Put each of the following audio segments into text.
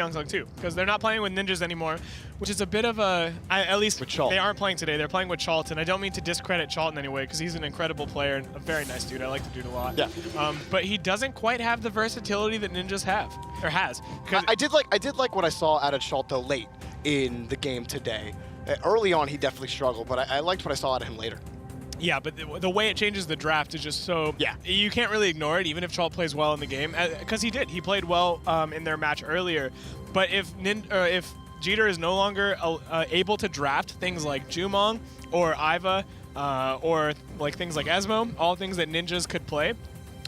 YOUNGSUNG too, because they're not playing with ninjas anymore, which is a bit of a, at least they aren't playing today. They're playing with Charlton. I don't mean to discredit Charlton anyway, because he's an incredible player and a very nice dude. I like the dude a lot. Yeah. But he doesn't quite have the versatility that ninjas have, or has. I did like what I saw out of Charlton late in the game today. Early on, he definitely struggled, but I liked what I saw out of him later. Yeah, but the way it changes the draft is just so... Yeah. You can't really ignore it, even if Chalt plays well in the game. Because he did. He played well in their match earlier. But if Jeter is no longer able to draft things like Jumong or Iva or like things like Esmo, all things that ninjas could play,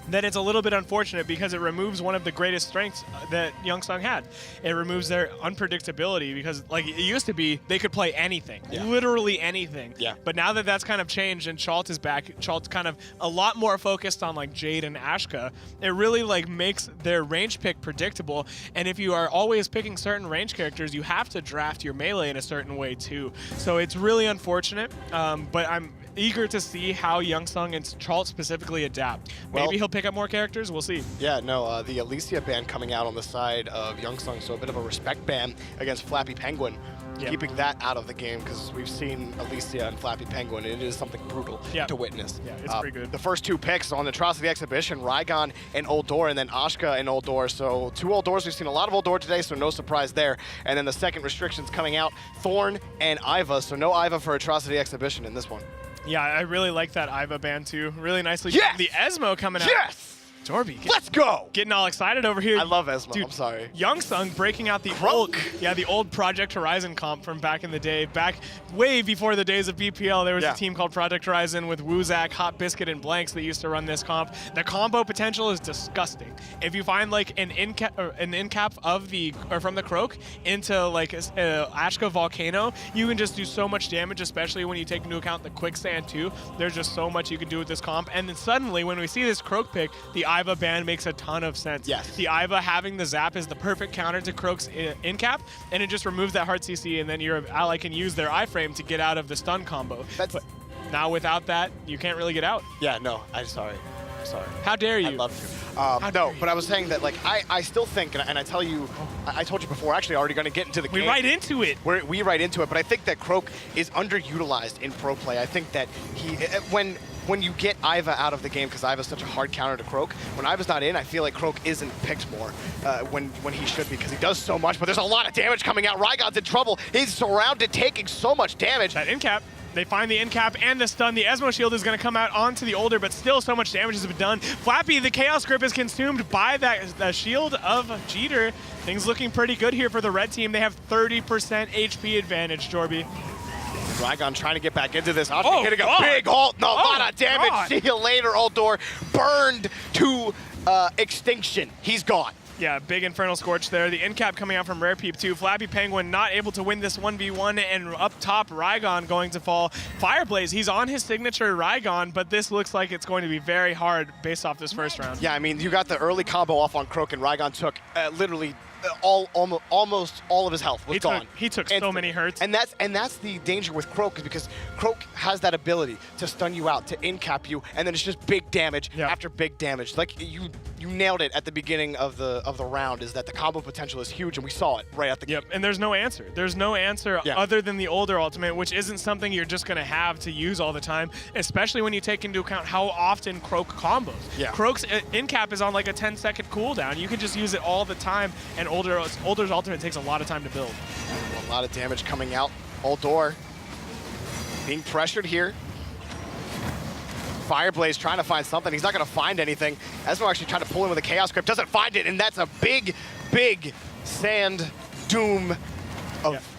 then it's a little bit unfortunate because it removes one of the greatest strengths that YOUNGSUNG had. It removes their unpredictability because, like, it used to be they could play anything, literally anything. Yeah. But now that that's kind of changed and Chalt is back, Chalt's kind of a lot more focused on, like, Jade and Ashka. It really, like, makes their range pick predictable. And if you are always picking certain range characters, you have to draft your melee in a certain way, too. So it's really unfortunate, but I'm eager to see how YOUNGSUNG and Chalt specifically adapt. Maybe he'll pick up more characters. We'll see. Yeah, no, the Alicia ban coming out on the side of YOUNGSUNG, so a bit of a respect ban against Flappy Penguin. Yep. Keeping that out of the game because we've seen Alicia and Flappy Penguin, and it is something brutal to witness. Yeah, it's pretty good. The first two picks on the Atrocity exhibition, Rygon and Oldor, and then Ashka and Oldor. So 2 Oldors. We've seen a lot of Oldor today, so no surprise there. And then the second restrictions coming out, Thorn and Iva. So no Iva for Atrocity exhibition in this one. Yeah, I really like that Iva ban too. Really nicely. Yes! The Esmo coming out. Yes! Dorby, let's go! Getting all excited over here. I love Esmo, Dude, I'm sorry. YOUNGSUNG breaking out the old Project Horizon comp from back in the day. Back way before the days of BPL, there was a team called Project Horizon with Woozak, Hot Biscuit, and Blanks that used to run this comp. The combo potential is disgusting. If you find like an in cap of from the Croak into like Ashka Volcano, you can just do so much damage, especially when you take into account the quicksand too. There's just so much you can do with this comp. And then suddenly when we see this Croak pick, the Iva ban makes a ton of sense. Yes. The Iva having the zap is the perfect counter to Croak's in cap, and it just removes that hard CC, and then your ally can use their iframe to get out of the stun combo. But now without that, you can't really get out. Yeah, no, I'm sorry. How dare you? I'd love to. No, but I was saying that, like, I still think, and I tell you, I told you before, we're actually already going to get into the game. We right into it. We right into it, but I think that Croak is underutilized in pro play. I think that he, when you get Iva out of the game, because Iva's such a hard counter to Croak, when Iva's not in, I feel like Croak isn't picked more when he should be, because he does so much, but there's a lot of damage coming out. Rygon's in trouble. He's surrounded, taking so much damage. That in cap. They find the in cap and the stun. The Esmo shield is going to come out onto the Older, but still so much damage has been done. Flappy, the Chaos Grip is consumed by that shield of Jeter. Things looking pretty good here for the red team. They have 30% HP advantage, Jorby. Rygon trying to get back into this. Getting a big halt. No, a lot of damage. God. See you later, Oldor. Burned to extinction. He's gone. Yeah, big Infernal Scorch there. The in cap coming out from Rare Peep too. Flappy Penguin not able to win this 1v1, and up top, Rygon going to fall. Fireblaze, he's on his signature Rygon, but this looks like it's going to be very hard based off this first round. Yeah, I mean, you got the early combo off on Croak, and Rygon took literally almost all of his health was gone. He took so many hurts. And that's the danger with Croak, is because Croak has that ability to stun you out, to in-cap you, and then it's just big damage after big damage. Like you nailed it at the beginning of the round, is that the combo potential is huge, and we saw it right at the game. And there's no answer. There's no answer other than the Older ultimate, which isn't something you're just going to have to use all the time, especially when you take into account how often Croak combos. Yeah. Croak's in-cap is on like a 10-second cooldown. You can just use it all the time, and Older's ultimate takes a lot of time to build. A lot of damage coming out. Oldor being pressured here. Fireblaze trying to find something. He's not going to find anything. Esmo actually trying to pull in with a Chaos Grip. Doesn't find it, and that's a big, big Sand Doom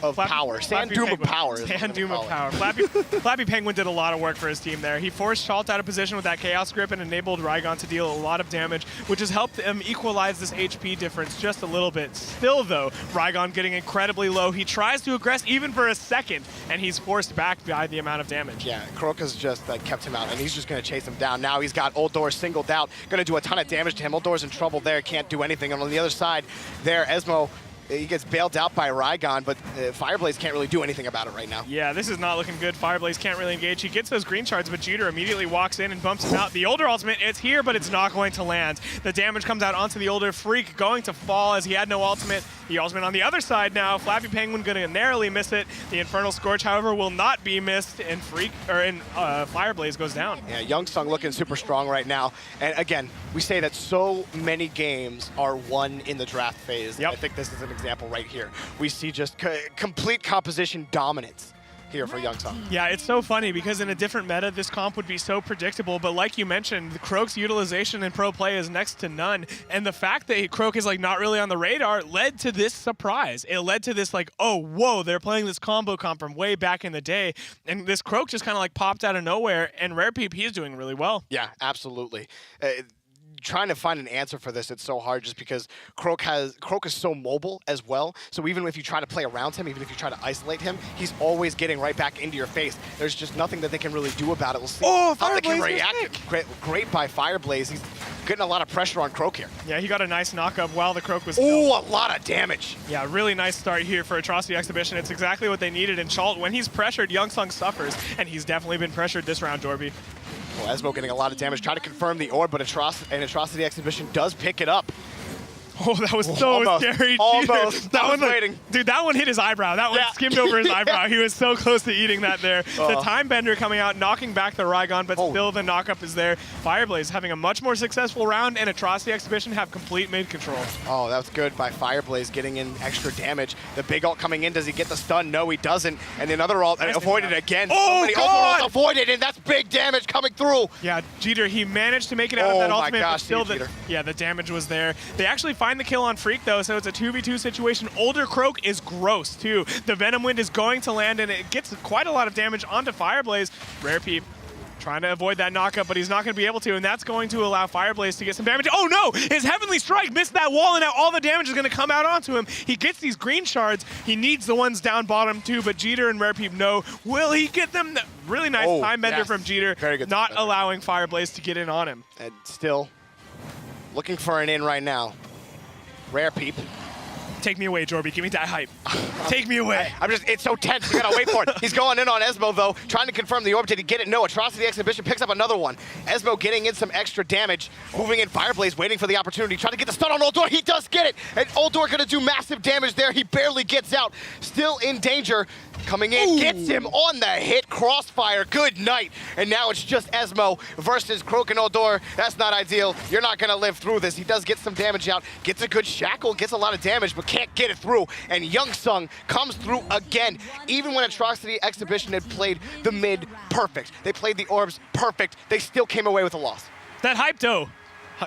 of power. Sand Doom of power. Sand Doom of power. Flappy Penguin did a lot of work for his team there. He forced Chalt out of position with that Chaos Grip and enabled Rygon to deal a lot of damage, which has helped him equalize this HP difference just a little bit. Still, though, Rygon getting incredibly low. He tries to aggress even for a second, and he's forced back by the amount of damage. Yeah, Croak has just kept him out, and he's just going to chase him down. Now he's got Oldor singled out, going to do a ton of damage to him. Oldor's in trouble there, can't do anything. And on the other side there, Esmo, he gets bailed out by Rygon, but Fireblaze can't really do anything about it right now. Yeah, this is not looking good. Fireblaze can't really engage. He gets those green shards, but Jeter immediately walks in and bumps him out. The Older ultimate, it's here, but it's not going to land. The damage comes out onto the Older. Freak going to fall as he had no ultimate. The ultimate on the other side now. Flappy Penguin gonna narrowly miss it. The Infernal Scorch, however, will not be missed, and Fireblaze goes down. Yeah, YOUNGSUNG looking super strong right now. And again, we say that so many games are won in the draft phase. Yep. I think this is an example right here. We see just complete composition dominance here for YOUNGSUNG. Yeah, it's so funny because in a different meta, this comp would be so predictable. But like you mentioned, the Croak's utilization in pro play is next to none. And the fact that Croak is like not really on the radar led to this surprise. It led to this like, oh, whoa, they're playing this combo comp from way back in the day. And this Croak just kind of like popped out of nowhere. And RarePeep, he's doing really well. Yeah, absolutely. Trying to find an answer for this, it's so hard just because Croak is so mobile as well. So even if you try to play around him, even if you try to isolate him, he's always getting right back into your face. There's just nothing that they can really do about it. We'll see how they can react. Great by Fireblaze. He's getting a lot of pressure on Croak here. Yeah, he got a nice knock-up while the Croak was Oh, a lot of damage. Yeah, really nice start here for Atrocity Exhibition. It's exactly what they needed. And Chalt, when he's pressured, YOUNGSUNG suffers. And he's definitely been pressured this round, Jorby. Well, Esmo getting a lot of damage, trying to confirm the orb, but Atrocity Exhibition does pick it up. Oh, that was so scary. Almost. That one, waiting. Dude, that one hit his eyebrow. That one skimmed over his eyebrow. He was so close to eating that there. The Time Bender coming out, knocking back the Rygon, but still the knockup is there. Fireblaze having a much more successful round, and Atrocity Exhibition have complete mid control. Oh, that was good by Fireblaze getting in extra damage. The big ult coming in. Does he get the stun? No, he doesn't. And another ult avoided again. Oh, God! Avoided, and that's big damage coming through. Yeah, Jeter, he managed to make it out of that ultimate, my gosh, but still the damage was there. They actually find the kill on Freak, though, so it's a 2v2 situation. Older Croak is gross, too. The Venom Wind is going to land, and it gets quite a lot of damage onto Fireblaze. RarePeep trying to avoid that knockup, but he's not going to be able to, and that's going to allow Fireblaze to get some damage. Oh, no! His Heavenly Strike missed that wall, and now all the damage is going to come out onto him. He gets these green shards. He needs the ones down bottom, too, but Jeter and RarePeep know. Will he get them? Really nice Time Bender from Jeter, not allowing Fireblaze to get in on him. And still looking for an in right now. RarePeep. Take me away, Jorby. Give me that hype. Take me away. It's so tense. You gotta wait for it. He's going in on Esmo, though, trying to confirm the orb. Did he get it? No. Atrocity Exhibition picks up another one. Esmo getting in some extra damage. Moving in Fireblaze, waiting for the opportunity. Trying to get the stun on Oldor. He does get it. And Oldor gonna do massive damage there. He barely gets out. Still in danger. Coming in, gets him on the hit. Crossfire, good night. And now it's just Esmo versus Croak and Oldor. That's not ideal. You're not gonna live through this. He does get some damage out. Gets a good shackle, gets a lot of damage, but can't get it through. And YOUNGSUNG comes through again. Even when Atrocity Exhibition had played the mid perfect, they played the orbs perfect, they still came away with a loss. That hype, though.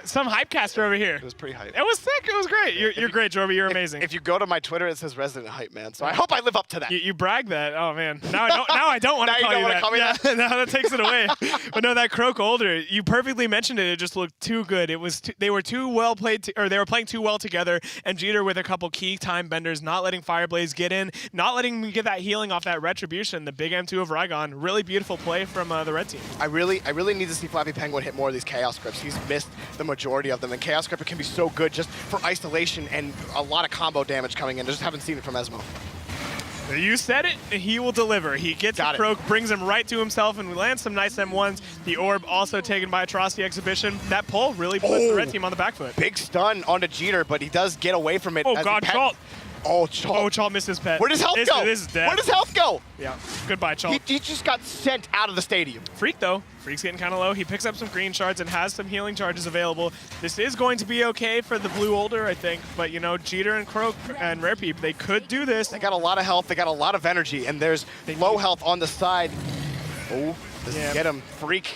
Some hypecaster over here. It was pretty hype. It was sick. It was great. You're great, Jorby. You're amazing. If you go to my Twitter, it says Resident Hype Man. So I hope I live up to that. You brag that. Oh man. Now I don't want to call you that. Call me that? Now that takes it away. But no, that Croak Older, you perfectly mentioned it. It just looked too good. It was they were too well played, or they were playing too well together. And Jeter with a couple key Time Benders, not letting Fireblaze get in, not letting me get that healing off that Retribution. The big M2 of Rygon. Really beautiful play from the red team. I really need to see Flappy Penguin hit more of these Chaos Grips. He's missed the majority of them. And Chaos Gripper can be so good just for isolation and a lot of combo damage coming in. Just haven't seen it from Esmo. You said it, he will deliver. He gets a Croak, brings him right to himself, and we land some nice M1s. The orb also taken by Atrocity Exhibition. That pull really puts the red team on the back foot. Big stun onto Jeter, but he does get away from it. Oh, God, Chalt. Oh, Chalt. Oh, Chalt missed his pet. Where does health go? This is dead. Where does health go? Yeah, goodbye, Chalt. He just got sent out of the stadium. Freak, though. Freak's getting kind of low. He picks up some green shards and has some healing charges available. This is going to be okay for the blue Older, I think. But, you know, Jeter and Croak and RarePeep, they could do this. They got a lot of health. They got a lot of energy. And there's low health on the side. Oh, doesn't get him. Freak.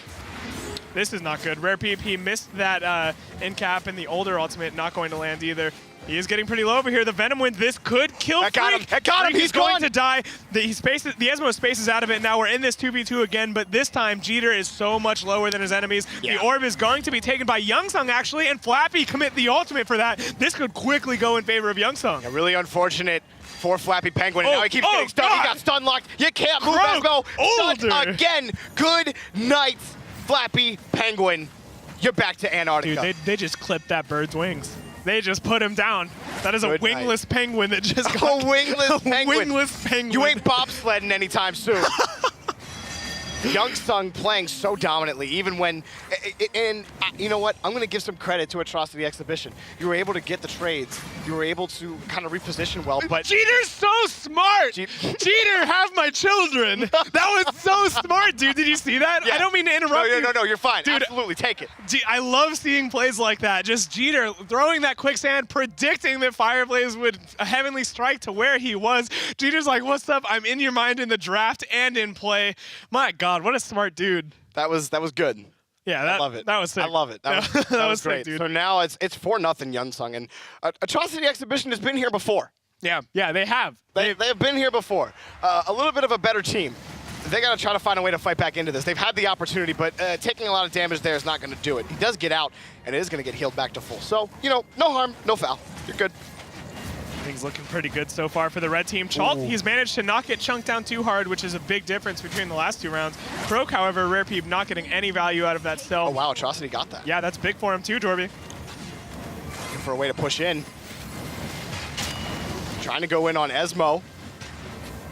This is not good. RarePeep, he missed that in cap, and the Older ultimate not going to land either. He is getting pretty low over here. The Venom Wind, this could kill Freak. That got him. He's going to die. The Esmo spaces out of it. Now we're in this 2v2 again, but this time Jeter is so much lower than his enemies. Yeah. The orb is going to be taken by YOUNGSUNG, actually, and Flappy commit the ultimate for that. This could quickly go in favor of YOUNGSUNG. Yeah, really unfortunate for Flappy Penguin. And now he keeps getting stunned. He got stun locked. You can't move Esmo. Stunned again. Good night, Flappy Penguin. You're back to Antarctica. Dude, they just clipped that bird's wings. They just put him down. That is a wingless penguin that just got a wingless penguin. Wingless penguin. You ain't bobsledding anytime soon. YOUNGSUNG playing so dominantly, even when, and you know what? I'm going to give some credit to Atrocity Exhibition. You were able to get the trades. You were able to kind of reposition well, but Jeter's so smart. Jeter, have my children. That was so smart, dude. Did you see that? Yeah. I don't mean to interrupt you. No, you're fine. Dude, absolutely, take it. I love seeing plays like that. Just Jeter throwing that quicksand, predicting that Fireblaze would heavenly strike to where he was. Jeter's like, what's up? I'm in your mind in the draft and in play. My God, what a smart dude. That was good. Yeah, I love it. That was sick. I love it. That was great. Sick, dude. So now it's 4-0 YOUNGSUNG, and Atrocity Exhibition has been here before. Yeah, they have. They have been here before. A little bit of a better team. They got to try to find a way to fight back into this. They've had the opportunity, but taking a lot of damage there is not going to do it. He does get out, and it is going to get healed back to full. So, you know, no harm, no foul. You're good. Things looking pretty good so far for the red team. Chalt, he's managed to not get chunked down too hard, which is a big difference between the last 2 rounds. Croak, however, Rare Peep not getting any value out of that cell. Oh, wow, Atrocity got that. Yeah, that's big for him too, Jorby. Looking for a way to push in. Trying to go in on Esmo.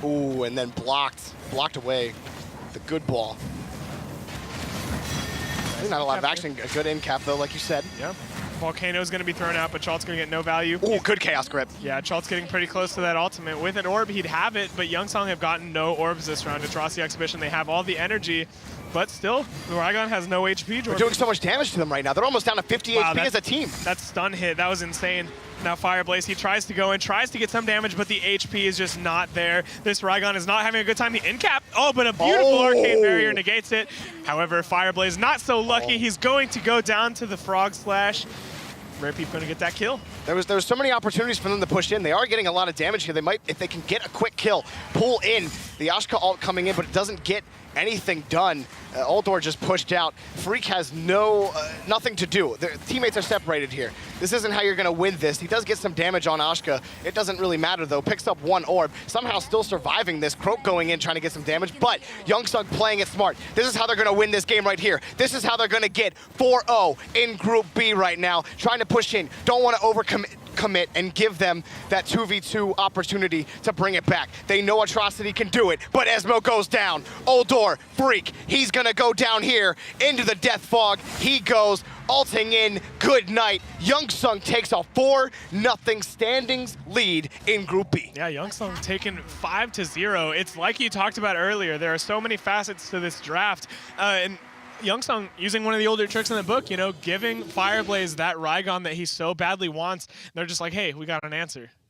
Ooh, and then blocked away the good ball. Not a lot of action. A good in cap, though, like you said. Yeah. Volcano's going to be thrown out, but Chalt's going to get no value. Ooh, good chaos grip. Yeah, Chalt's getting pretty close to that ultimate. With an orb, he'd have it, but YOUNGSUNG have gotten no orbs this round. Atrocity Exhibition, they have all the energy, but still, the Rygon has no HP. We're doing so much damage to them right now. They're almost down to 50 HP as a team. That stun hit, that was insane. Now Fireblaze, he tries to go in, tries to get some damage, but the HP is just not there. This Rygon is not having a good time. The in-cap, but a beautiful arcane barrier negates it. However, Fireblaze not so lucky. He's going to go down to the Frog Slash. Rare Peep going to get that kill. There was so many opportunities for them to push in. They are getting a lot of damage here. They might, if they can get a quick kill, pull in. The Ashka ult coming in, but it doesn't get anything done. Uldor just pushed out. Freak has nothing to do. Their teammates are separated here. This isn't how you're going to win this. He does get some damage on Ashka. It doesn't really matter, though. Picks up 1 orb. Somehow still surviving this. Croak going in, trying to get some damage, but YOUNGSUNG playing it smart. This is how they're going to win this game right here. This is how they're going to get 4-0 in Group B right now. Trying to push in. Don't want to overcommit and give them that 2v2 opportunity to bring it back. They know Atrocity can do it, but Esmo goes down. Uldor, Freak, he's gonna go down here into the death fog. He goes, ulting in, good night. YOUNGSUNG takes a 4-0 standings lead in Group B. Yeah, YOUNGSUNG taking 5-0. It's like you talked about earlier. There are so many facets to this draft, and YOUNGSUNG using one of the older tricks in the book, you know, giving Fireblaze that Rygon that he so badly wants. They're just like, hey, we got an answer.